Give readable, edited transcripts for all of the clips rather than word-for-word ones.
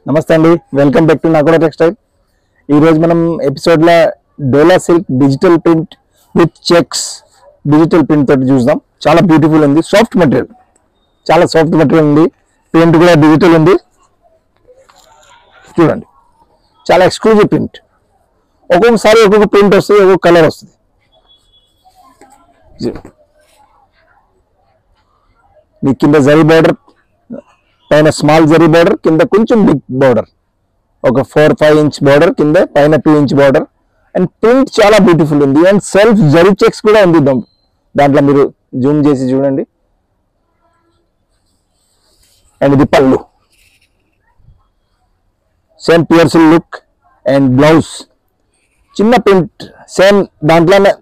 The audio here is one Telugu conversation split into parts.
నమస్తే అండి, welcome back to Nagoda textile. ఈ రోజు మనం ఎపిసోడ్లో Dola silk digital print with checks digital print తోటి చూద్దాం. చాలా బ్యూటిఫుల్ ఉంది, సాఫ్ట్ మెటీరియల్, చాలా సాఫ్ట్ మెటీరియల్ ఉంది. ప్రింట్ కూడా డిజిటల్ ఉంది. చూడండి, చాలా ఎక్స్క్లూజివ్ ప్రింట్. ఒక్కొక్కసారి ఒక్కొక్క ప్రింట్ వస్తుంది, ఒక్కొక్క కలర్ వస్తుంది. మీ కింద జరీ బార్డర్, పైన స్మాల్ జరీ బార్డర్, కింద కొంచెం బిగ్ బార్డర్, ఒక 4-5 ఇంచ్ బార్డర్, కింద పైన 2 ఇంచ్ బార్డర్. అండ్ ప్రింట్ చాలా బ్యూటిఫుల్ ఉంది. అండ్ సెల్ఫ్ జరీ చెక్స్ కూడా ఉంది దాంట్లో, మీరు జూమ్ చేసి చూడండి. అండ్ ఇది పళ్ళు, సేమ్ పియర్సిల్ లుక్. అండ్ బ్లౌజ్ చిన్న ప్రింట్, సేమ్ దాంట్లోనే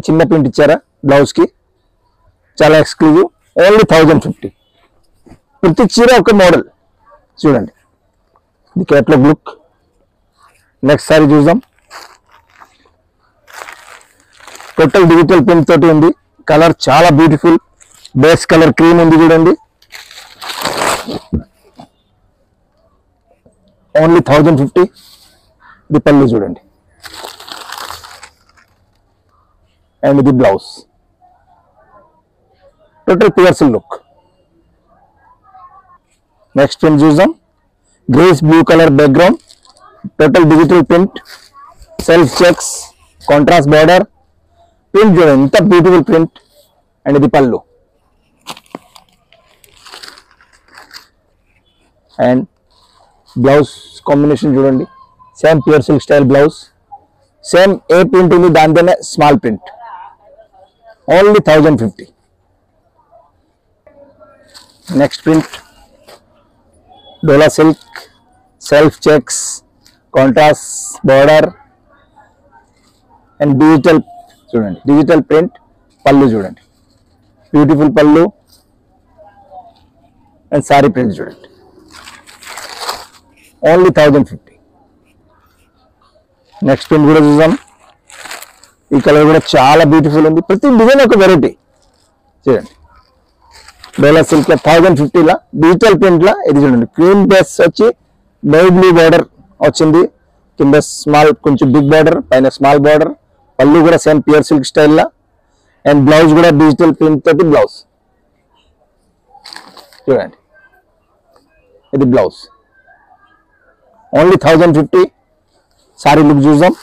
చిన్న ప్రింట్ ఇచ్చారా బ్లౌజ్ కి. చాలా ఎక్స్క్లూజివ్, ఓన్లీ 1050. ప్రతి చీర ఒక మోడల్. చూడండి, ఇది కేటలాగ్ లుక్. నెక్స్ట్ సారీ చూద్దాం. టోటల్ డిజిటల్ ప్రింట్ తోటి ఉంది. కలర్ చాలా బ్యూటిఫుల్, బేస్ కలర్ క్రీమ్ ఉంది. చూడండి, ఓన్లీ 1050. ఇది పళ్ళు చూడండి. అండ్ ఇది బ్లౌజ్, టోటల్ పియర్సిల్ లుక్. నెక్స్ట్ ప్రింట్ చూద్దాం. Grace blue colour background, total digital print, self checks, contrast border. Print చూడండి, ఎంత బ్యూటిఫుల్ ప్రింట్. అండ్ ఇది పళ్ళు. అండ్ బ్లౌజ్ కాంబినేషన్ చూడండి, same pure silk style blouse. Same ఏ ప్రింట్ ఉంది దాంతోనే small print. Only 1050. Next print Dola silk, self checks, contrast border. And digital చూడండి, డిజిటల్ ప్రింట్. పళ్ళు చూడండి, బ్యూటిఫుల్ పళ్ళు. అండ్ సారీ ప్రింట్ చూడండి, ఓన్లీ 1050. నెక్స్ట్ ప్రింట్ కూడా చూద్దాం. ఈ కలర్ కూడా చాలా బ్యూటిఫుల్ ఉంది. ప్రతి డిజైన్ ఒక వెరైటీ. చూడండి, డోలా సిల్క్ 1050 డిజిటల్ ప్రింట్ లా. ఇది చూడండి, క్రీమ్ బేస్ వచ్చి నేవీ బ్లూ బార్డర్ వచ్చింది. కింద స్మాల్ కొంచెం బిగ్ బార్డర్, పైన స్మాల్ బార్డర్. పళ్ళు కూడా same pure silk style law. And blouse కూడా డిజిటల్ ప్రింట్ తోటి బ్లౌజ్. చూడండి, ఇది బ్లౌజ్, ఓన్లీ 1050. సారీ లుక్ చూద్దాం.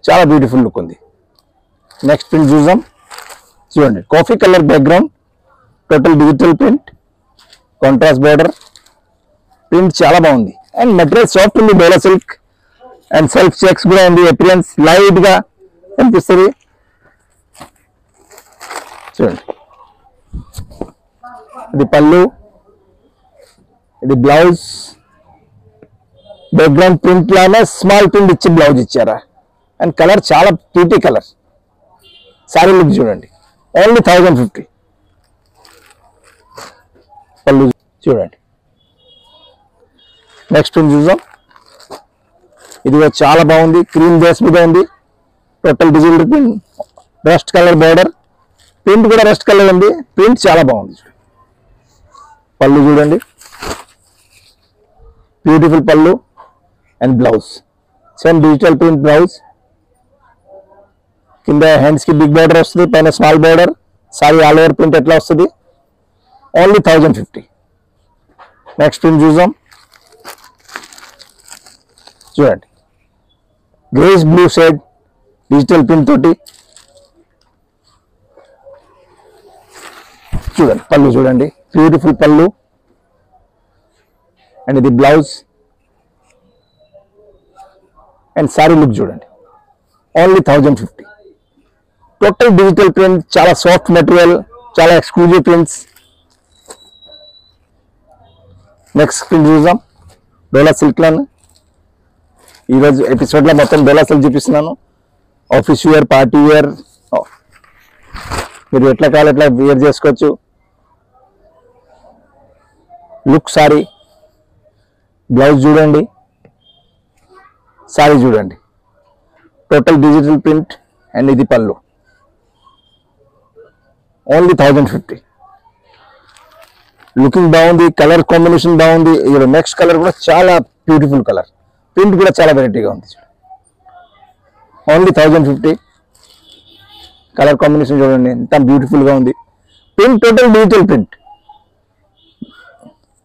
చాలా బ్యూటిఫుల్ లుక్ ఉంది. నెక్స్ట్ ప్రింట్ చూద్దాం. చూడండి, coffee colour background, total digital print, contrast border. Print చాలా బాగుంది. అండ్ మెటీరియల్ సాఫ్ట్ ఉంది, డోలా సిల్క్. అండ్ సెల్ఫ్ చెక్స్ కూడా ఉంది. అపిరియన్స్ లైట్ గా కనిపిస్తుంది. చూడండి, ఇది పళ్ళు, ఇది బ్లౌజ్. బ్యాక్గ్రౌండ్ ప్రింట్ లానే స్మాల్ ప్రింట్ ఇచ్చి బ్లౌజ్ ఇచ్చారా. అండ్ కలర్ చాలా ప్రీటీ కలర్. సారీ లుక్ చూడండి, ఓన్లీ 1050. పళ్ళు చూడండి. నెక్స్ట్ ప్రింట్ చూద్దాం. ఇది చాలా బాగుంది, క్రీమ్ బేస్ మీద ఉంది. Total digital print, rust colour border. Print కూడా రస్ట్ కలర్ ఉంది. ప్రింట్ చాలా బాగుంది. పళ్ళు చూడండి, బ్యూటిఫుల్ పళ్ళు. And blouse same digital print blouse. కింద హ్యాండ్స్ కి బిగ్ బార్డర్ వస్తుంది, పైన small border. Sorry all over print ఎట్లా వస్తుంది, ఓన్లీ 1050. నెక్స్ట్ ప్రింట్ చూద్దాం. చూడండి, grace blue shade digital print తోటి. చూడండి, పళ్ళు చూడండి, బ్యూటిఫుల్ పళ్ళు. అండ్ ఇది బ్లౌజ్. అండ్ సారీ లుక్ చూడండి, ఓన్లీ 1050. టోటల్ డిజిటల్ ప్రింట్, చాలా సాఫ్ట్ మెటీరియల్, చాలా ఎక్స్క్లూజివ్ ప్రింట్స్. నెక్స్ట్ ప్రింట్ చూద్దాం. డోలా సిల్క్ లోనే ఈరోజు ఎపిసోడ్లో మొత్తం డోలా సిల్క్ చూపిస్తున్నాను. ఆఫీస్ వేర్, పార్టీ వేర్, మీరు ఎట్లా కావాలి ఎట్లా వేర్ చేసుకోవచ్చు. లుక్ సారీ, బ్లౌజ్ చూడండి, సారీ చూడండి, టోటల్ డిజిటల్ ప్రింట్. అండ్ ఇది పళ్ళు. ఓన్లీ 1050. లుకింగ్ బాగుంది, కలర్ కాంబినేషన్ బాగుంది. నెక్స్ట్ కలర్ కూడా చాలా బ్యూటిఫుల్ కలర్, ప్రింట్ కూడా చాలా వెరైటీగా ఉంది. ఓన్లీ 1050. కలర్ కాంబినేషన్ చూడండి ఎంత బ్యూటిఫుల్ గా ఉంది. Print total digital print,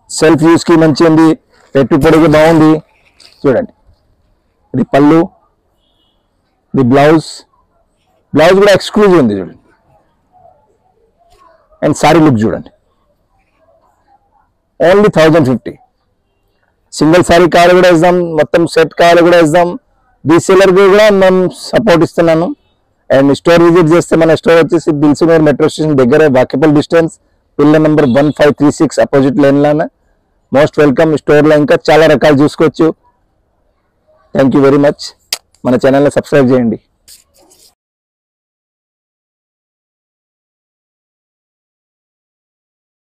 self use కి మంచి ఉంది, పెట్టుబడికి బాగుంది. చూడండి ఇది పళ్ళు, ఇది బ్లౌజ్ కూడా ఎక్స్క్లూజివ్ ఉంది చూడండి. అండ్ సారీ లుక్ చూడండి, ఓన్లీ 1050. సింగిల్ సారీ కావాలి కూడా ఇద్దాం, మొత్తం సెట్ కావాలి కూడా ఇద్దాం. రీసేలర్ కూడా మేము సపోర్ట్ ఇస్తున్నాను. అండ్ స్టోర్ విజిట్ చేస్తే మన స్టోర్ వచ్చేసి దిల్సుఖ్నగర్ మెట్రో స్టేషన్ దగ్గర, walkable distance, pillar number 1536 opposite లైన్లోనే. Most welcome. స్టోర్లో ఇంకా చాలా రకాలు చూసుకోవచ్చు. Thank you very much. మన ఛానల్ని సబ్స్క్రైబ్ చేయండి.